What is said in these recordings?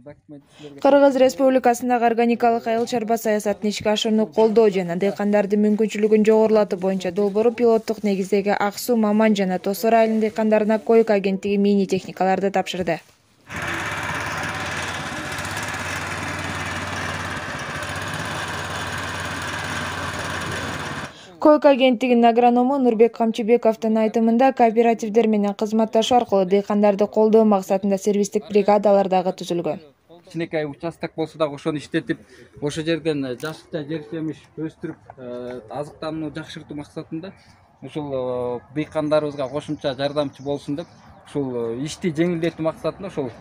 Кыргыз Республикасындагы органикалык айыл чарба саясатын ишке ашырууну колдоо жана дыйкандардын мүмкүнчүлүгүн жогорулатуу боюнча долбоору пилоттук негиздеги Ак Суу, Маман жана Тосор айылынын дыйкандарына койка агенттиги мини техникаларды тапшырды. Койка агенттигинин агроному Нурбек Камчыбековдун айтымында кооперативдер менен кызматташуу аркылуу дыйкандарды колдоо максатында сервистик бригадалар дагы түзүлгөн. Кичинекей участок болсо дагы ошону иштетип, ошол жерден жашыкча жер жемиш өстүрүп, азыктанууну жакшыртуу максатында ушул дыйкандарыбызга кошумча жардамчы болсун деп, ушул ишти жеңилдетүү максатында ошол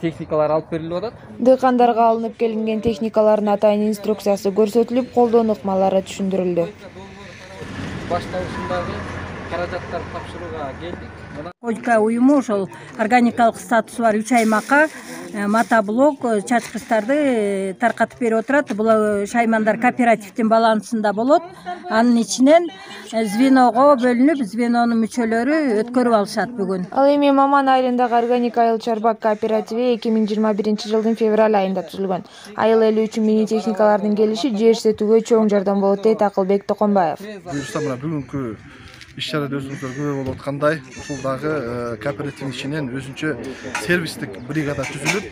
техникалар алып берилип атат. Дыйкандарга алынып келинген техникалардын атайын инструкциясы көрсөтүлүп, колдоо ныкмалары түшүндүрүлдү. Башталышындагы каражаттарды тапшырууга келдик. Койка уюму ошол органикалык статусу бар 3 аймакка мотоблок чачкычтарды таркатып берип отурат. Бул шаймандар кооперативдин балансында болот. Анын ичинен звеного бөлүнүп, звенонун мүчөлөрү өткөрүп алышат бүгүн. Ал эми Маман айылындагы органик айыл чарба кооперативи 2021 жылдын февраль айында түзүлгөн. Айыл эли үчүн мини техникалардын келиши жер сетүүгө чоң жардам болот дейт Акылбек Токонбаев. Бүгүнкү иш-чарада өзүңүздөр күбө болуп аткандай, ушул дагы кооперативдин ичинен өзүнчө сервистик бригада түзүлүп,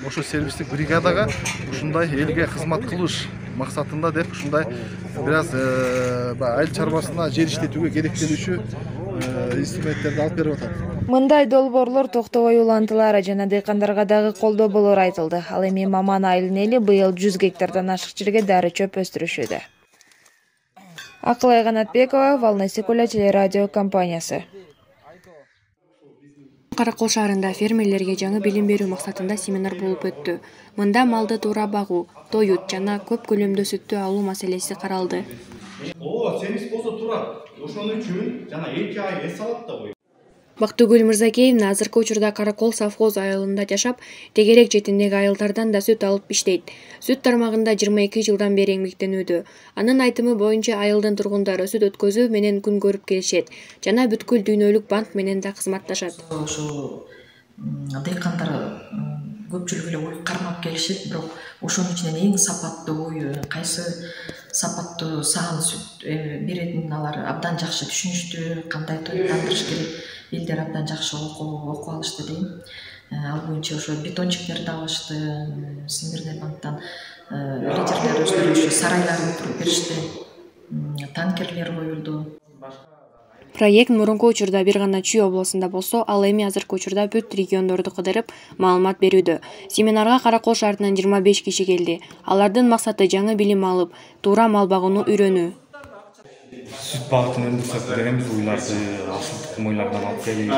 ошол сервистик бригадага ушундай элге кызмат кылыш максатында деп ушундай бир аз айыл чарбасына жер иштетүүгө керектелүүчү инструменттерди алып берип атат. Мындай долбоорлор токтобой улантылары жана дыйкандарга дагы колдоо болору айтылды. Ал эми Маман айылынын эли быйыл 100 гектардан ашык жерге дары чөп өстүрүшүүдө. Акылай Канатбекова, Волна-Секуля телерадио компаниясы. Каракол шаарында фермерлерге жаңы билим берүү максатында семинар болуп өттү. Мында малды туура багуу, тоют жана көп көлөмдө сүттү алуу маселеси каралды. Семиз болсо турат. Ошону үчүн жана 2 ай эс алат да кой. Бактыгүл Мырзакеевна азыркы учурда Каракол совхоз айылында жашап, тегерек четиндеги айылдардан да сүт алып иштейт. Сүт тармагында 22 жылдан бери эмгектенүүдө. Анын айтымы боюнча айылдын тургундары сүт өткөзүү менен күн көрүп келишет жана бүткүл дүйнөлүк банк менен да кызматташат. Ошол дыйкандар көпчүлүгү эле ой кармап келишет, бирок ошонун ичинен эң сапаттуу ой, кайсы сапаттуу саан сүт беретинин алар абдан жакшы түшүнүштү, кандай тоюттандырыш керек. Элдер абдан жакшы окуп алышты дейм. Ал боюнча ошо бетончиктерди алышты, Всемирный банктан лидерлер өздөрү сарайларын куруп беришти, танкерлер коюлду. Проект мурунку учурда бир гана Чүй облусунда болсо, ал эми азыркы учурда бүт региондорду кыдырып маалымат берүүдө. Семинарга Каракол шаарынан 25 киши келди. Алардын максаты жаңы билим алып, туура мал багууну үйрөнүү. Сүт багытын өндүрсөк дегенбиз уйларды, асыл тукум ойлордон алып келип,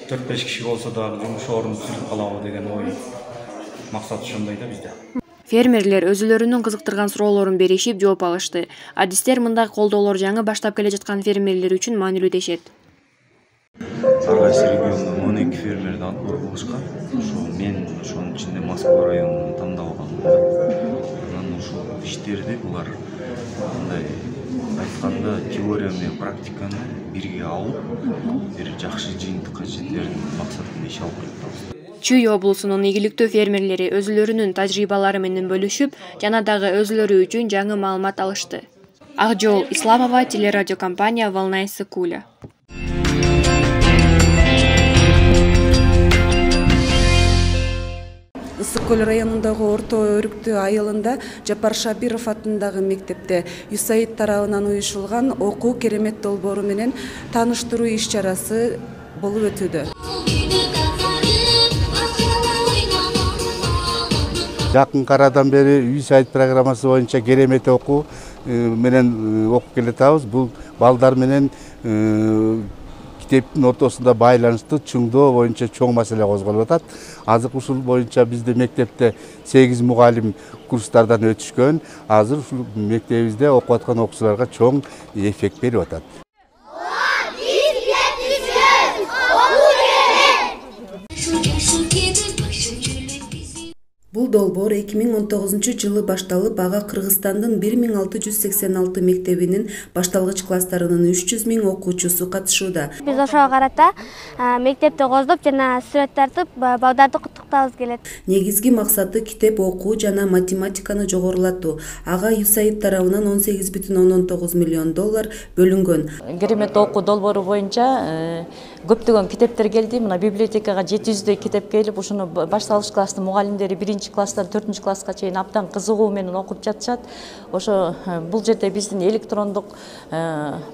4-5 киши болсо дагы жумуш орун түзүп калабы деген ой. Максат ошондой да бизде. Фермерлер өзүлөрүнүн кызыктырган суроолорун беришип, жооп алышты. Адистер мындай колдоолор жаңы баштап келе жаткан фермерлер үчүн маанилүү дешет. Ар кайсы региондон 12 фермерди алып кылышкан. Мен ошонун ичинде Москва районун тандап алгам. Анан ушул иштерди булар мындай айтканда теория менен практиканы бирге алып, бир жакшы жыйынтыкка жетердин максатында иш алып келатабыз. Чүй облусунун ийгиликтүү фермерлери өзүлөрүнүн тажрыйбалары менен бөлүшүп, жана дагы өзүлөрү үчүн жаңы маалымат алышты. Акжол Исламова, телерадиокомпания Волна-Секуля. Ысык көл районундагы Орто Өрүктүү айылында Жапар Шапиров атындагы мектепте ЮСАИД тарабынан уюшулган окуу керемет долбоору менен тааныштыруу иш-чарасы болуп өтүүдө. Жакын карадан бери ЮСАИД программасы боюнча керемет окуу менен окуп келатабыз. Бул балдар менен китептин ортосунда байланыштуу чыңдоо боюнча чоң маселе козголуп атат. Азыр ушул боюнча бизде мектепте 8 мугалим курстардан өтүшкөн. Азыр ушул мектебибизде окуп аткан окуучуларга чоң эффект берип атат. Бул долбоор 2019-жылы башталып, ага Кыргызстандын 1686 мектебинин башталгыч класстарынын 300 000 окуучусу катышууда. Биз ошого карата мектепти коздоп жана сүрөт тартып, балдарды куттуктабыз келет. Негизги максаты китеп окуу жана математиканы жогорулатуу. Ага USAID тарабынан $18,9 миллион бөлүнгөн. Керемет окуу долбоору боюнча көптөгөн китептер келди. Мына библиотекага 700дөй китеп келип, ушуну баш салыш класстын мугалимдери 1-класстан 4-класска чейин абдан кызыгуу менен окуп жатышат. Ошо бул жерде биздин электрондук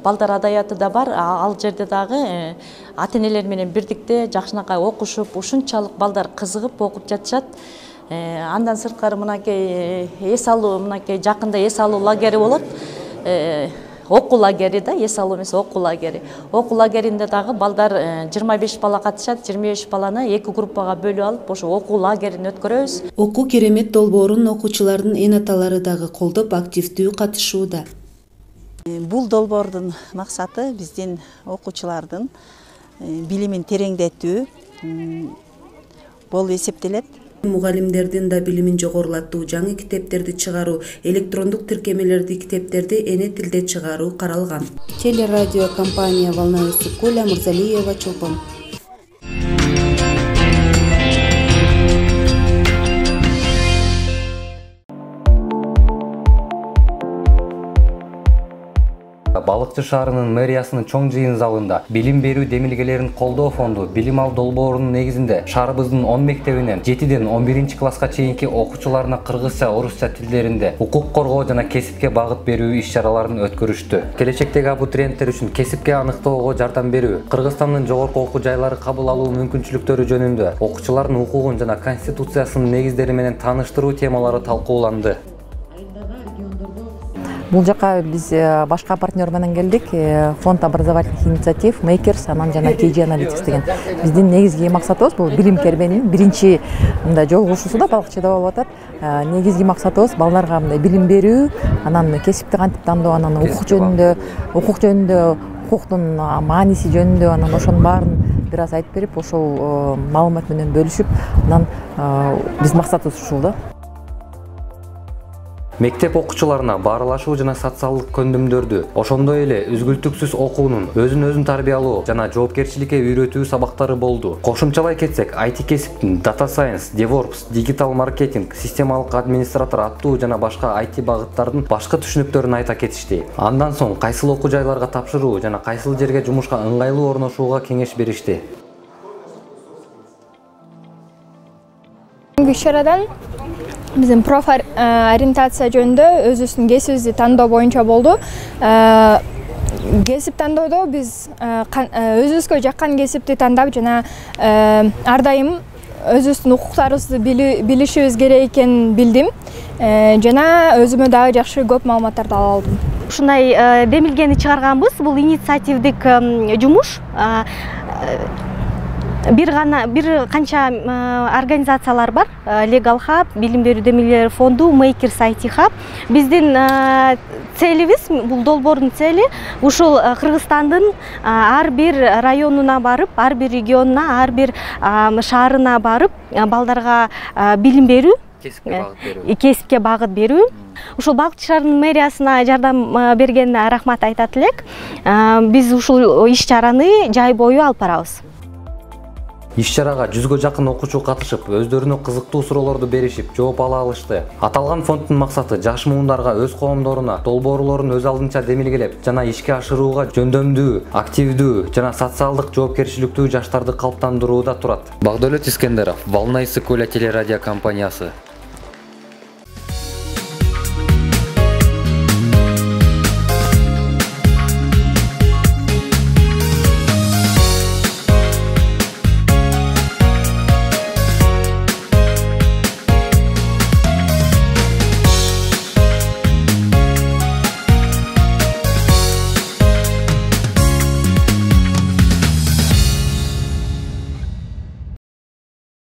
балдар адаятı да бар. Ал жерде дагы ата-энелер менен бирдикте жакшынакай окушуп, ушунчалык балдар кызыгып окуп жатышат. Андан сырткары мынакей эс алуу, мынакей жакында эс алуу лагери болот. Окуу лагери да, эс алуу эмес, окуу лагери. Окуу лагеринде дагы балдар 25 бала катышат, 25 баланы 2 группага бөлүп алып, ошо окуу лагерин өткөрөбүз. Окуу керемет долбоорун окуучулардын эн аталары дагы колдоп активдүү катышууда. Бул долбоордун максаты биздин окуучулардын билимин тереңдетүү болуп эсептелет. Мугалимдердин да билимин жогорулатуу, жаңы китептерди чыгаруу, электрондук тиркемелерди, китептерди эне тилде чыгаруу каралган. Телерадио компания Волна Исыкуля, Мурзалиева, Чолпон. Балыкчы шаарынын мэриясынын чоң жыйын залында билим берүү демилгелерин колдоо фонду билим алуу долбоорунун негизинде шаарыбыздын 10 мектебинен 7ден 11-класска чейинки окуучуларына кыргызча, орусча тилдеринде укук коргоо жана кесипке багыт берүү иш-чараларын өткөрүштү. Келечектеги абитуриенттер үчүн кесипке аныктоого жардам берүү, Кыргызстандын жогорку окуу жайлары кабыл алуу мүмкүнчүлүктөрү жөнүндө, окуучулардын укугун жана конституциясынын негиздери менен тааныштыруу темалары талкууланды. Бул жака биз башка партнер менен келдик. Фонд образовательных инициатив, Makers, анан жана KG Analytics деген. Биздин негизги максатыбыз бул билим кербенин биринчи мындай жолугушуусу да балыкчыда болуп атат. Негизги максатыбыз балдарга мындай билим берүү, анан кесипти кантип тандоо, анан укук жөнүндө, укуктун мааниси жөнүндө, анан ошонун баарын бир аз айтып берип, ошол маалымат менен бөлүшүп, анан биз максатыбыз ушул да. Мектеп окуучуларына баарылашуу жана социалдык көндүмдөрдү, ошондой эле үзгүлтүксүз окуунун, өзүн тарбиялоо жана жоопкерчиликке үйрөтүү сабактары болду. Кошумчалай кетсек, IT кесиптин Data Science, DevOps, Digital Marketing, системалык администратор аттуу жана башка IT багыттардын башкы түшүнүктөрүн айта кетишти. Андан соң кайсыл окуу жайларга тапшыруу жана кайсыл жерге жумушка ыңгайлуу орношууга кеңеш беришти. Иш-чарадан биздин проф ориентация жөнүндө өзүбүздүн кесибибизди тандоо боюнча болду. Кесип тандоодо биз өзүбүзгө жаккан кесипти тандап жана ар дайым өзүбүздүн укуктарыбызды билишибиз керек экенин билдим. Жана өзүмө дагы жакшы көп маалыматтарды ала алдым. Ушундай демилгени чыгарганбыз. Бул инициативдик жумуш. Бир канча организациялар бар. Legal Hub, билим берүү демилгелери фонду, Makers IT Hub. Биздин целибиз, бул долбоордун цели, ушул Кыргызстандын ар бир районуна барып, ар бир регионуна, ар бир шаарына барып, балдарга билим берүү, кесипке багыт берүү. Ушул Балыкчы шаарынын мэриясына жардам берген рахмат айтат элек. Биз ушул иш-чараны жай бою алып барабыз. Иш-чарага 100гө жакын окуучу катышып, өздөрүнө кызыктуу суроолорду беришип, жооп ала алышты. Аталган фонддун максаты жаш муундарга өз коомдоруна долбоорлорун өз алдынча демилгелеп жана ишке ашырууга жөндөмдүү, активдүү жана социалдык жоопкерчиликтүү жаштарды калыптандырууда турат. Багдөлөт Искендеров, Волна Исыкуля телерадио компаниясы.